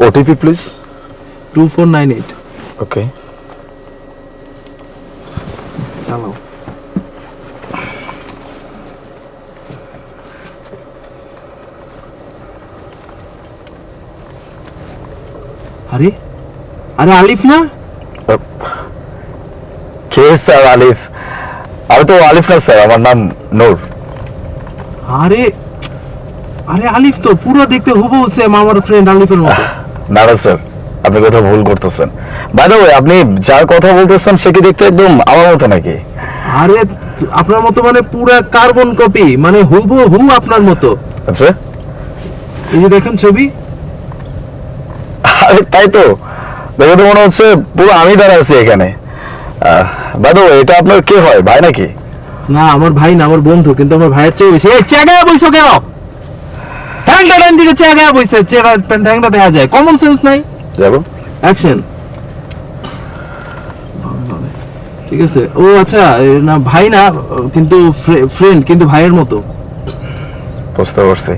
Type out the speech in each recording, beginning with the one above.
OTP please. 2498। ওকে, চালাও। আরে আরে আলিফ না? কে স্যার আলিফ? আমি তো আলিফ না স্যার, আমার নাম নূর। আরে আরে আলিফ তো পুরো দেখতে হুবহু সেম আমার ফ্রেন্ড আলিফের মতো। না না স্যার, আপনি কোথাও ভুল করতেছেন। বাই দ্য ওয়ে, আপনি যার কথা বলতেছেন সে কি দেখতে একদম আমার মতো নাকি? আরে আপনার মতো মানে পুরো কার্বন কপি, মানে হুবহু আপনার মতো। আচ্ছা, এই যে দেখেন ছবি। আরে তাই তো, দেখে তো মনে হচ্ছে পুরো আমি দাঁড়া আছি এখানে। বাই দ্য ওয়ে, এটা আপনার কে হয়, ভাই নাকি? না আমার ভাই না, আমার বন্ধু, কিন্তু আমার ভাইয়ের চেয়ে বেশি। এই চেগায় বইছো কেন? ট্যাংটা ডান দিকে চেগায় বইছে, ট্যাংটা দেখা যায়, কমন সেন্স নাই। যাবো। অ্যাকশন। ঠিক আছে। ও আচ্ছা, না ভাই না, কিন্তু ফ্রেন্ড, কিন্তু ভাইয়ের মতো। বুঝতে পারছি।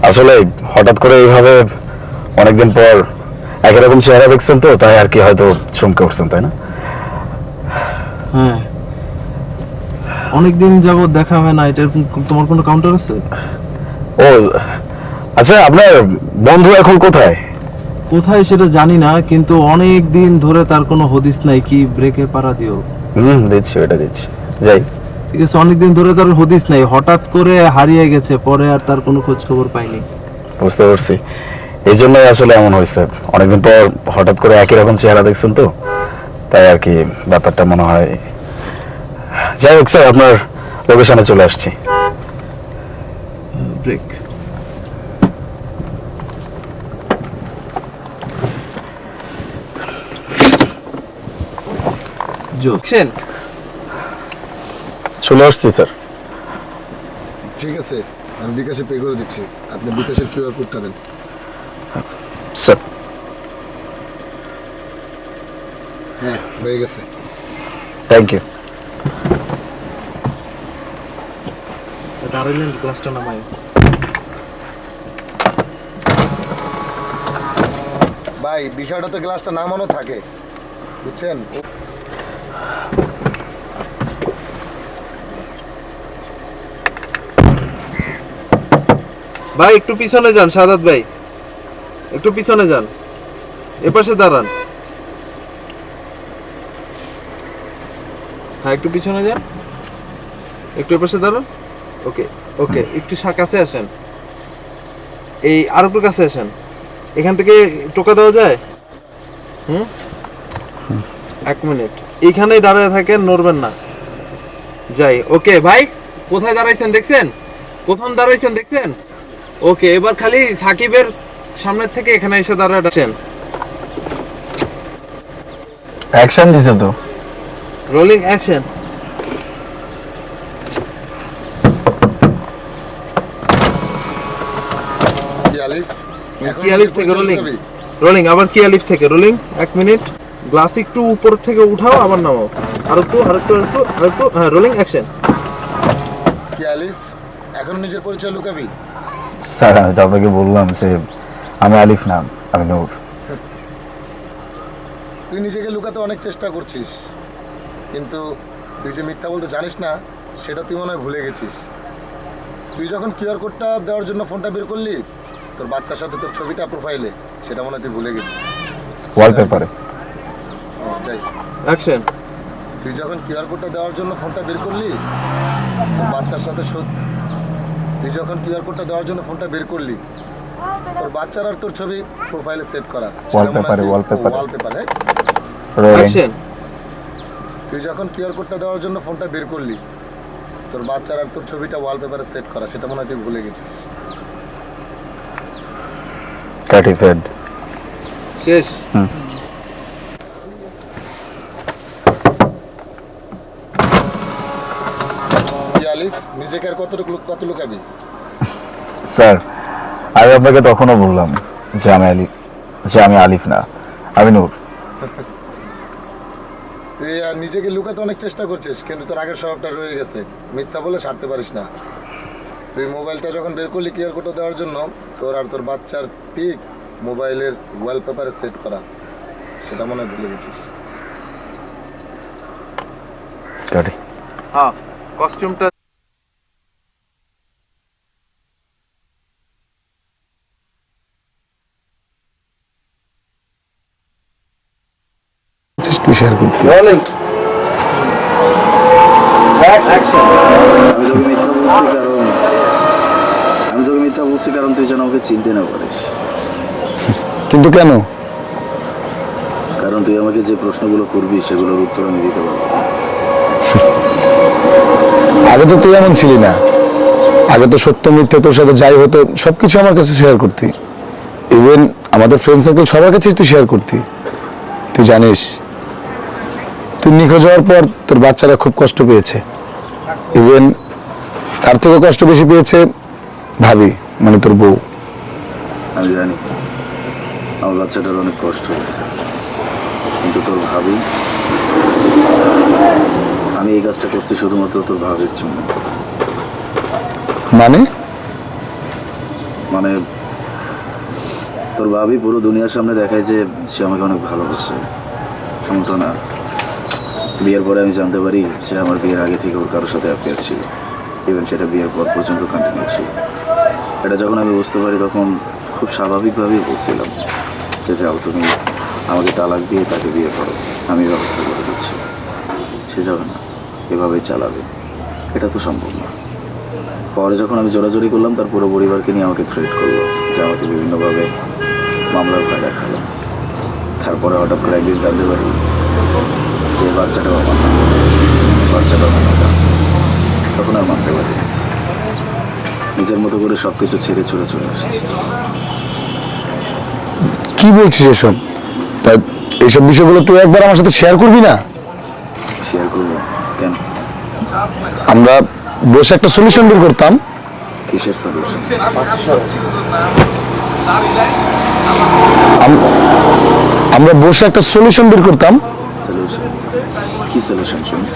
আসলে হঠাৎ করে এইভাবে অনেকদিন পর একই রকম চেহারা দেখছেন তো, তাই আর কি হয়তো চমকে উঠছেন, তাই না? হ্যাঁ, অনেকদিন যাবত দেখা হয় না। এটার তোমার কোনো কাউন্টার আছে? ও আচ্ছা, আপনার বন্ধু এখন কোথায়? কোথায় সেটা জানি না, কিন্তু অনেক দিন ধরে তার কোনো হদিস নাই। কি ব্রেকে পাড়া দিও। দিচ্ছি, ওটা দিচ্ছি, যাই। ঠিক আছে, অনেকদিন ধরে তার হদিস নাই, হঠাৎ করে হারিয়ে গেছে, পরে আর তার কোনো খোঁজ খবর পাইনি। বুঝতে পারছি, এই জন্যই আসলে এমন হয়েছে। অনেকদিন পর হঠাৎ করে একই রকম চেহারা দেখছেন তো, তাই আর কি ব্যাপারটা মনে হয়। যাই হোক স্যার, আপনার লোকেশনে চলে আসছি। ব্রেক। জোকশন। চলে আসছি স্যার। ঠিক আছে, আমি বিকাশে পে করে দিচ্ছি। আপনি বিকাশের কিউআর কোডটা দেন। স্যার, হ্যাঁ, হয়ে গেছে। Thank you. দাঁড়াইলেন, ক্লাসটা নামায়। ভাই, বিষয়টা তো গ্লাসটা নামানো থাকে, বুঝছেন? ভাই একটু পিছনে যান, সাদাত ভাই একটু পিছনে যান, এপাশে দাঁড়ান। হ্যাঁ একটু পিছনে যান, একটু এপাশে দাঁড়ান। ওকে ওকে, একটু কাছে আসেন, এই আর একটু কাছে আসেন। এখান থেকে টোকা দেওয়া যায়? এক মিনিট, এইখানেই দাঁড়িয়ে থাকেন, নড়বেন না। যাই। ওকে ভাই, কোথায় দাঁড়াইছেন দেখছেন? কোথাও দাঁড়াইছেন দেখছেন? ওকে, এবার খালি সাকিবের সামনের থেকে এখানে এসে দাঁড়াচ্ছেন। অ্যাকশন দিছে তো। Rolling action. কি আলিফ? কি আলিফ থেকে রোলিং, রোলিং আবার কি আলিফ থেকে রোলিং। এক মিনিট, গ্লাস একটু উপর থেকে উঠাও, আবার নামাও। আরেকটু, হ্যাঁ রোলিং অ্যাকশন। কি আলিফ, এখন নিজের পরিচয় লুকাবি? স্যার, আমি তো আপনাকে বললাম যে আমি আলিফ না, আমি নূর। তুই নিজেকে লুকাতে অনেক চেষ্টা করছিস, কিন্তু তুই যে মিথ্যা বলতে জানিস না সেটা তুই মনে হয় ভুলে গেছিস। তুই যখন কিউআর কোডটা দেওয়ার জন্য ফোনটা বের করলি, তোর বাচ্চার সাথে তোর ছবিটা প্রোফাইলে, সেটা মনে হয় তুই ভুলে গেছিস। ওয়ালপেপারে। যাই। অ্যাকশন। তুই যখন কিউআর কোডটা দেওয়ার জন্য ফোনটা বের করলি, তোর বাচ্চার সাথে তুই যখন কিউআর কোডটা দেওয়ার জন্য ফোনটা বের করলি, তোর বাচ্চার আর তোর ছবি প্রোফাইলে সেট করা। ওয়ালপেপারে। ওয়ালপেপারে। অ্যাকশন। তুই যখন কিউআর কোডটা দেওয়ার জন্য ফোনটা বের করলি, তোর বাচ্চার আর তোর ছবিটা ওয়ালপেপারে সেট করা, সেটা মনে হয় তুই ভুলে গেছিস। কাটিফেড। শেষ। কি আলিফ, নিজেকে আর কত লুকাবি? স্যার, আমি আপনাকে তখনও বললাম যে আমি আলিফ না, আমি নূর। তুই আর নিজেকে লুকাতে অনেক চেষ্টা করছিস, কিন্তু তোর আগের স্বভাবটা রয়ে গেছে। মিথ্যা বলে সারতে পারিস না। তুই মোবাইলটা যখন বের করলি কিউআর কোডটা দেওয়ার জন্য, তোর আর তোর বাচ্চার পিক মোবাইলের ওয়ালপেপারে সেট করা, সেটা মনে হয় ভুলে গেছিস। গাড়ি হ্যাঁ, কস্টিউমটা তুই শেয়ার করতে রোলিং অ্যাকশন। আমি তোকে মিথ্যা বলছি কারণ তুই যেন আমাকে চিনতে না পারিস। কিন্তু কেন? কারণ তুই আমাকে যে প্রশ্নগুলো করবি সেগুলোর উত্তর আমি দিতে পারবো। আগে তো তুই এমন ছিলি না। আগে তো সত্য মিথ্যে তোর সাথে যাই হতো সবকিছু আমার কাছে শেয়ার করতি। ইভেন আমাদের ফ্রেন্ড সার্কেল সবার কাছে তুই শেয়ার করতি। তুই জানিস তুই নিখোঁজ হওয়ার পর তোর বাচ্চারা খুব কষ্ট পেয়েছে। ইভেন তার থেকে কষ্ট বেশি পেয়েছে ভাবি, মানে তোর বউ। আমি জানি আমার বাচ্চাটার অনেক কষ্ট হয়েছে, কিন্তু তোর ভাবি, আমি এই কাজটা করছি শুধুমাত্র তোর ভাবির জন্য। মানে মানে তোর ভাবি পুরো দুনিয়ার সামনে দেখায় যে সে আমাকে অনেক ভালোবাসে, এমনটা না। বিয়ের পরে আমি জানতে পারি সে আমার বিয়ের আগে থেকে ওর কারোর সাথে অ্যাফেয়ার ছিল, ইভেন সেটা বিয়ের পর পর্যন্ত কন্টিনিউ ছিল। এটা যখন আমি বুঝতে পারি তখন খুব স্বাভাবিকভাবেই বলছিলাম যে যাও তুমি আমাকে তালাক দিয়ে তাকে বিয়ে করো, আমি ব্যবস্থা করে দিচ্ছি। সে যাবে না, এভাবেই চালাবে, এটা তো সম্ভব না। পরে যখন আমি জোরাজোরি করলাম তার পুরো পরিবারকে নিয়ে আমাকে থ্রেট করলো, যে আমাকে বিভিন্নভাবে মামলার ভয় দেখালো। তারপরে হঠাৎ করে একদিন জানতে পারি যে বাচ্চাটাও আমার না, বাচ্চাটাও আমার না। তখন আর মানতে পারি নিজের মতো করে সব কিছু ছেড়ে ছুড়ে চলে আসছি। কি বলছিস এসব? তা এইসব বিষয়গুলো তুই একবার আমার সাথে শেয়ার করবি না? শেয়ার করবো কেন? আমরা বসে একটা সলিউশন বের করতাম। কিসের সলিউশন? আমরা বসে একটা সলিউশন বের করতাম। সলিউশন? কি সলিউশন শুনি?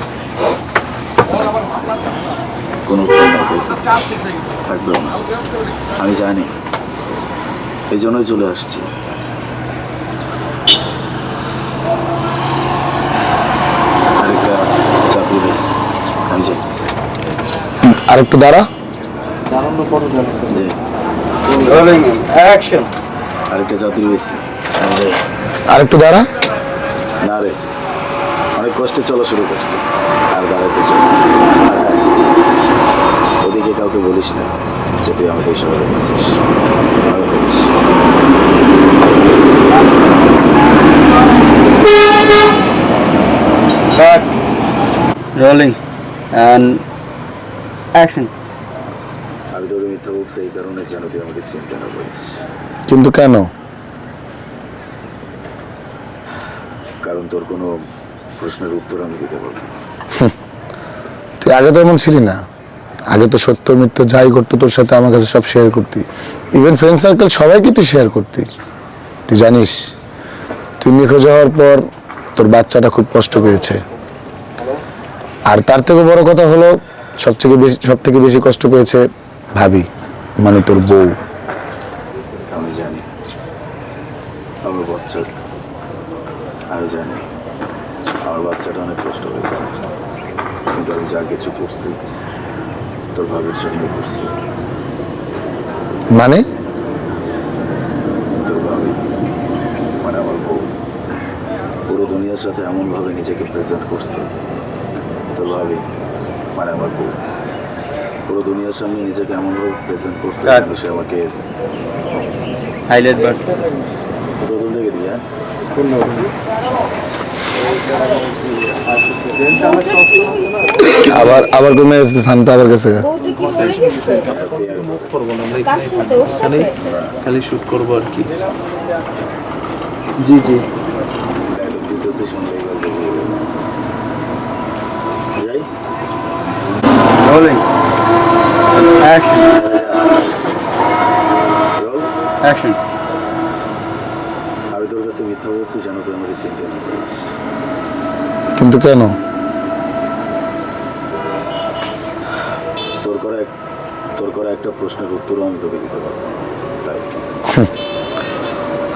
কোনো উত্তর নাই তাই তো? থাকবেও না, আমি জানি, এই জন্যই চলে আসছি। আরেকটা চাকরি পেয়েছি, আমি যাই। আর একটু দাঁড়া। যে রোলিং অ্যাকশন। আরেকটা চাকরি পেয়েছি, আমি যাই। আর একটু দাঁড়া। না রে, অনেক কষ্টে চলা শুরু করছি, আর দাঁড়াতে চাই। আর হ্যাঁ, ওদিকে কাউকে বলিস না যে তুই আমাকে এই শহরে দেখছিস। ভালো থাকিস। Rolling and action. আমি তোকে মিথ্যা বলছি এই কারণে যেন তুই আমাকে চিনতে না পারিস। কিন্তু কেন? কারণ তোর কোনো প্রশ্নের উত্তর আমি দিতে পারবো না। তুই আগে তো এমন ছিলি না। আগে তো সত্য মিথ্য যাই করতো তোর সাথে আমার কাছে সব শেয়ার করতি। ইভেন ফ্রেন্ড সার্কেল সবাইকে তুই শেয়ার করতি। তুই জানিস তুই নিখোঁজ হওয়ার পর তোর বাচ্চাটা খুব কষ্ট পেয়েছে। আর তার থেকে বড় কথা হলো সব থেকে বেশি কষ্ট পেয়েছে ভাবি, মানে তোর বউ। আমি জানি আমার বাচ্চা, আমি জানি আমার বাচ্চাটা অনেক কষ্ট হয়েছে, কিন্তু আমি যা কিছু করছি তোর ভাবির জন্য করছি। মানে তোর ভাবি মানে আমার বউ পুরো দুনিয়ার সাথে এমনভাবে নিজেকে প্রেজেন্ট করছে। তোর ভাবি মানে আমার বউ পুরো দুনিয়ার সামনে নিজেকে এমনভাবে প্রেজেন্ট করছে যেন সে আমাকে Highlight bar. প্রথম থেকে দিয়ে আবার আবার কোন মেসেজ শান্ত আবার গেছে গা। মুভ করবো না আমরা এখানে খালি শুট করবো আর কি। জি জি ডায়লগ দিতেছি, শুনলেই গল্প বলে গেল। যাই। Rolling. Action. রোল। Action. আমি তোর কাছে মিথ্যা বলছি যেন তুই আমাকে চিনতে না পারিস। কিন্তু কেন? তোর করা একটা প্রশ্নের উত্তরও আমি তোকে দিতে পারবো না, তাই।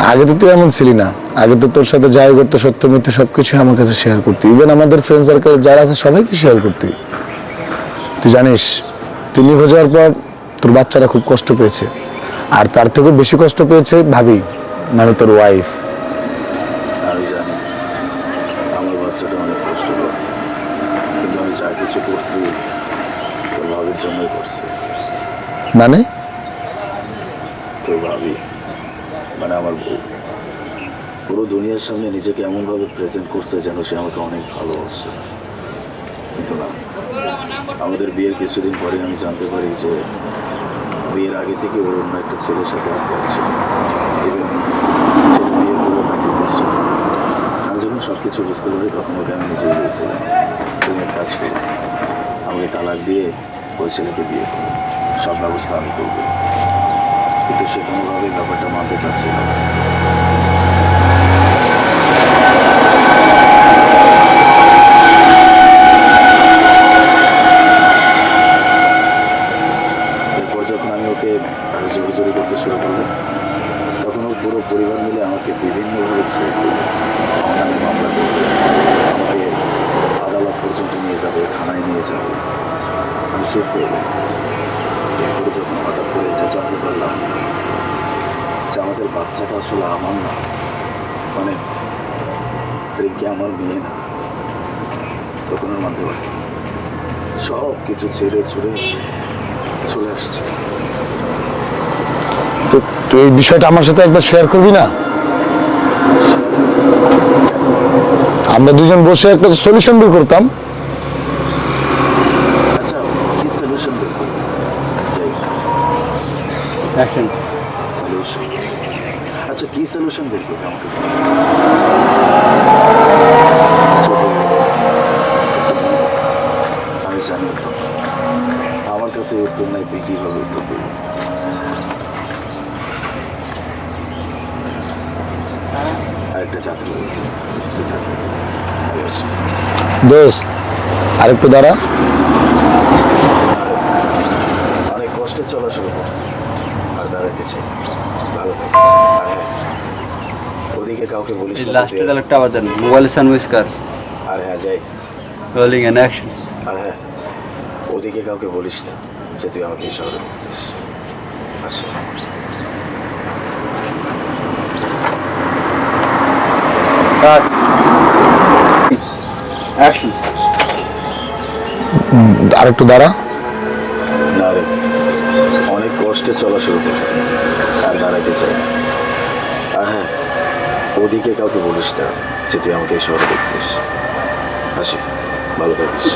আগে তো তুই এমন ছিলি না, আগে তো তোর সাথে যাই করতো সত্য মিথ্যে সবকিছু আমার কাছে শেয়ার করতি, ইভেন আমাদের ফ্রেন্ড সার্কেল যারা আছে সবাইকে শেয়ার করতি। তুই জানিস তুই নিখোঁজ হওয়ার পর তোর বাচ্চারা খুব কষ্ট পেয়েছে, আর তার থেকেও বেশি কষ্ট পেয়েছে ভাবি, মানে তোর ওয়াইফ। আমি জানি আমার বাচ্চাটা অনেক কষ্ট করছে, কিন্তু আমি যা কিছু করছি তোর ভাবির জন্যই করছি। মানে তোর ভাবি মানে আমার বউ পুরো দুনিয়ার সামনে নিজেকে এমনভাবে প্রেজেন্ট করছে যেন সে আমাকে অনেক ভালোবাসে, কিন্তু না, আমাদের বিয়ের কিছুদিন পরে আমি জানতে পারি যে বিয়ের আগে থেকে ওর অন্য একটা ছেলের সাথে অ্যাফেয়ার ছিল। ইভেন সেটা বিয়ের পরেও কন্টিনিউ ছিল। আমি যখন সব কিছু বুঝতে পারি তখন ওকে আমি নিজেই বলছিলাম তুমি এক কাজ করো, আমাকে তালাক দিয়ে ওই ছেলেকে বিয়ে করো, সব ব্যবস্থা আমি করব। কিন্তু সে কোনোভাবেই ব্যাপারটা মানতে চাচ্ছিল না। এরপর যখন আমি ওকে আরো জোরাজোরি করতে শুরু করলাম, তখন ওর পুরো পরিবার মিলে আমাকে বিভিন্নভাবে থ্রেট করবে, আমার নামে মামলা করবে, আমাকে আদালত পর্যন্ত নিয়ে যাবে, থানায় নিয়ে যাবে। আমি চুপ করবো। এরপরে যখন হঠাৎ করে এটা জানতে পারলাম যে আমাদের বাচ্চাটা আসলে আমার না, মানে রিঙ্কি আমার মেয়ে না, তখন আর মানতে পারি সব কিছু ছেড়ে ছুড়ে চলে আসছে। তো তুই এই বিষয়টা আমার সাথে একবার শেয়ার করবি না? আমরা দুজন বসে একটা সলিউশন বের করতাম। আচ্ছা কি সলিউশন বের করবো? অ্যাকশন। সলিউশন? আচ্ছা কি সলিউশন বের করবে আমাকে বল। আচ্ছা, বলে দে। আমি জানি উত্তর, আমার কাছে উত্তর নাই, তুই কিভাবে উত্তর দিবি? আরেকটা ছাত্র রয়েছে, তুই থাকবি। আমি আসি। দোস্ত আরেকটু দাঁড়া। অনেক কষ্টে চলা শুরু করছি, আর দাঁড়াইতে চাই। ভালো থাকিস। আর হ্যাঁ, ওদিকে কাউকে বলিস না যে লাস্ট তুই- ডায়লগটা আবার দেন, মোবাইল সানউইচ কার। আর হ্যাঁ যাই। Rolling and action. আর হ্যাঁ, ওদিকে কাউকে বলিস না যে তুই আমাকে এই শহরে দেখছিস। আসি। কাট। অ্যাকশন। আরেকটু দাঁড়া। না রে, অনেক কষ্টে চলা শুরু করছি, আর দাঁড়াইতে চাই না। আর হ্যাঁ, ওদিকে কাউকে বলিস না যে তুই আমাকে এই শহরে দেখছিস। আসি, ভালো থাকিস।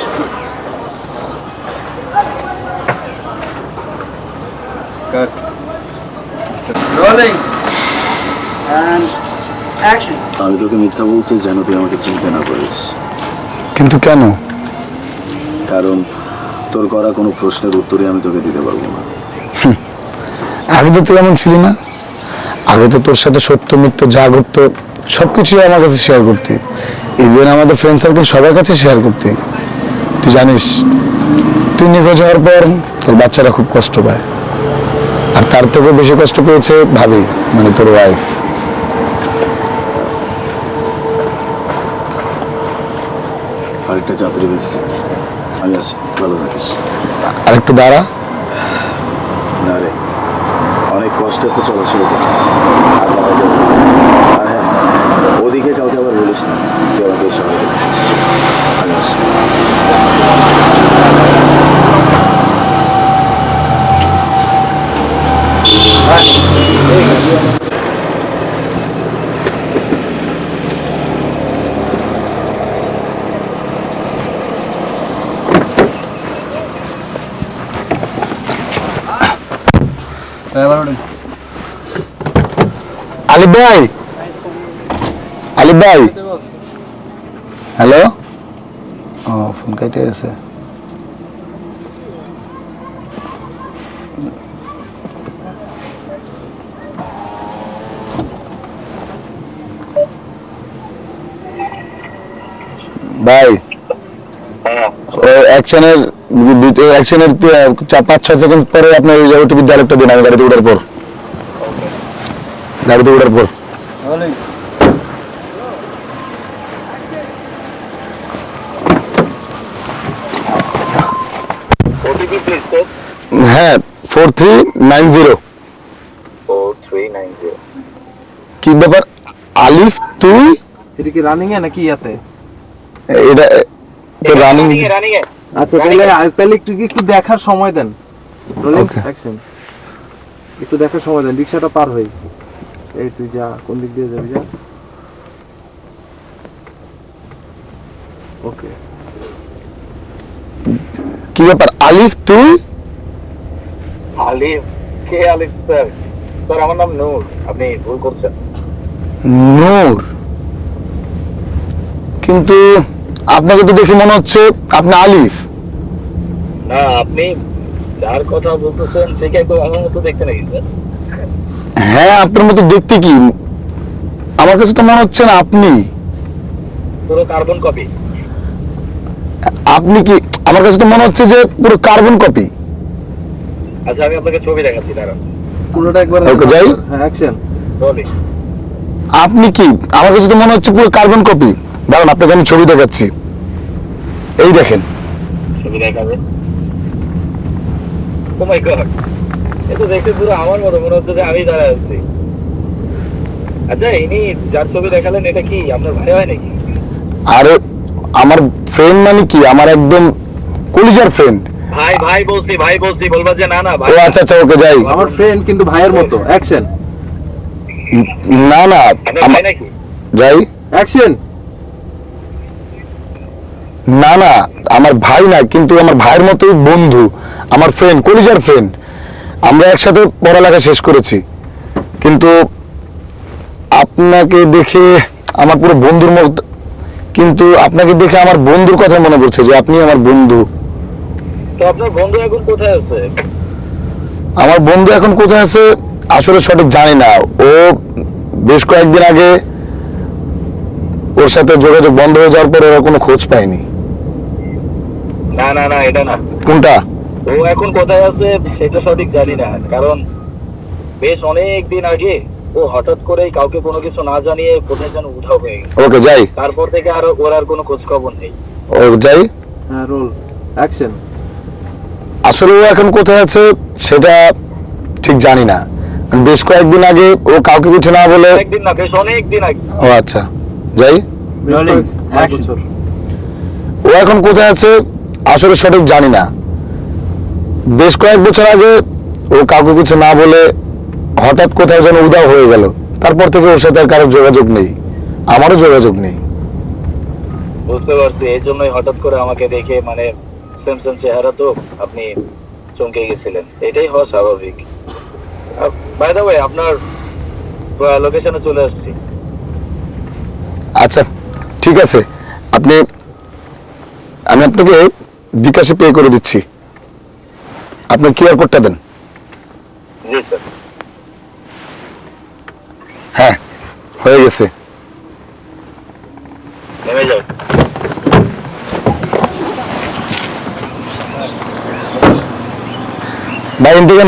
কাট। Rolling and action. আমি তোকে মিথ্যা বলছি যেন তুই আমাকে চিনতে না পারিস, কিন্তু কেন? কারণ তোর করা কোনো প্রশ্নের উত্তরই আমি তোকে দিতে পারবো না। আগে তো তুই এমন ছিলি না, আগে তো তোর সাথে সত্য মিথ্য যা ঘটতো সবকিছুই আমার কাছে শেয়ার করতি, ইভেন আমাদের ফ্রেন্ড সার্কেল সবার কাছে শেয়ার করতি। তুই জানিস তুই নিখোঁজ হওয়ার পর তোর বাচ্চারা খুব কষ্ট পায়, আর তার থেকেও বেশি কষ্ট পেয়েছে ভাবি, মানে তোর ওয়াইফ। আরেকটা যাত্রী বেশি, আমি আসি, ভালো থাকিস। আরেকটু দাঁড়া। না রে, অনেক কষ্টে তো চলা শুরু করছি, আর দাঁড়াইতে পারি না। আর হ্যাঁ, ওদিকে কাউকে আবার বলিস না তুই আমাকে এই শহরে দেখছিস। আমি আসি। এবার ওঠেন। আলিফ ভাই, আলিফ ভাই, হ্যালো। ও ফোন কেটে গেছে। ভাই ও অ্যাকশনের 5-6 সেকেন্ড পরে আপনার ওই ওটিপি ডায়লগটা দিন, আমি গাড়িতে ওঠার পর। Rolling. OTP please sir. হ্যাঁ 4390। 4390। কি ব্যাপার আলিফ তুই? এটা কি রানিং এ নাকি ইয়াতে? এটা রানিং। রানিং এ। আচ্ছা তাহলে একটু দেখার সময় দেন। Rolling Okay. অ্যাকশন। একটু দেখার সময় দেন, রিকশাটা পার হই। এই তুই যা, কোন দিক দিয়ে যাবি যা। ওকে। কি ব্যাপার আলিফ তুই? আলিফ? কে আলিফ স্যার? স্যার আমার নাম নূর, আপনি ভুল করছেন। নূর? কিন্তু আপনাকে তো দেখে মনে হচ্ছে আপনি আলিফ। না, আপনি যার কথা বলতেছেন সে কি একদম আমার মতো দেখতে নাকি স্যার? হ্যাঁ আপনার মতো দেখতে কি, আমার কাছে তো মনে হচ্ছে না আপনি। পুরো কার্বন কপি। আপনি কি, আমার কাছে তো মনে হচ্ছে যে পুরো কার্বন কপি। আচ্ছা আমি আপনাকে ছবি দেখাচ্ছি, দাঁড়ান। পুরোটা একবার Okay, যাই? হ্যাঁ অ্যাকশন। বলি। আপনি কি, আমার কাছে তো মনে হচ্ছে পুরো কার্বন কপি। দাঁড়ান আপনাকে আমি ছবি দেখাচ্ছি, এই দেখেন। ছবি দেখাবে? ও মাই গড, এটা দেখতে পুরো আমার মতো মনে হচ্ছে যে আমি দাঁড়ায় আছি। আচ্ছা ইনি যার ছবি দেখালেন এটা কি আপনার ভাই হয় নাকি? আরে আমার ফ্রেন্ড মানে কি, আমার একদম কলিজার ফ্রেন্ড। ভাই বলছি বলবা যে না না ও ভাই। আচ্ছা আচ্ছা ওকে যাই। আমার ফ্রেন্ড কিন্তু ভাইয়ের মতো। অ্যাকশন। না না আপনার ভাই নাকি? যাই। অ্যাকশন। না না আমার ভাই না, কিন্তু আমার ভাইয়ের মতোই বন্ধু, আমার ফ্রেন্ড, কলিজার ফ্রেন্ড। আমরা একসাথে পড়ালেখা শেষ করেছি, কিন্তু আপনাকে দেখে আমার পুরো বন্ধুর মতো, কিন্তু আপনাকে দেখে আমার বন্ধুর কথা মনে পড়ছে যে আপনি আমার বন্ধু। তো আপনার বন্ধু এখন কোথায় আছে? আমার বন্ধু এখন কোথায় আছে আসলে সঠিক জানি না। ও বেশ কয়েকদিন আগে ওর সাথে যোগাযোগ বন্ধ হয়ে যাওয়ার পর ওরা কোনো খোঁজ পায়নি। না না না এটা না। কোনটা? ও এখন কোথায় আছে সেটা সঠিক জানি না, কারণ বেশ অনেক দিন আগে ও হঠাৎ করেই কাউকে কোনো কিছু না জানিয়ে কোথায় যেন উধাও হয়ে গেছে। ওকে যাই। তারপর থেকে আর ওর আর কোনো খোঁজ খবর নেই। ও যাই। হ্যাঁ রোল অ্যাকশন। আসলে ও এখন কোথায় আছে সেটা ঠিক জানি না। বেশ কয়েকদিন আগে ও কাউকে কিছু না বলে, একদিন না, বেশ অনেক দিন আগে। ও আচ্ছা যাই। Rolling. বছর। ও এখন কোথায় আছে আসলে সঠিক জানি না। বেশ কয়েক বছর আগে ও কাউকে কিছু না বলে হঠাৎ কোথায় যেন উধাও হয়ে গেল। তারপর থেকে ওর সাথে আর কারো যোগাযোগ নেই, আমারও যোগাযোগ নেই। বুঝতে পারছি, এই জন্যই হঠাৎ করে আমাকে দেখে মানে সেম চেহারা তো আপনি চমকে গেছিলেন। এটাই হওয়া স্বাভাবিক। বাই দ্য ওয়ে আপনার লোকেশনে চলে আসছি। আচ্ছা ঠিক আছে, আমি আপনাকে বিকাশে পে করে দিচ্ছি, আপনার কিউআর কোডটা দেন। জি স্যার। হ্যাঁ হয়ে গেছে। নেমে যাও। ভাই এদিকে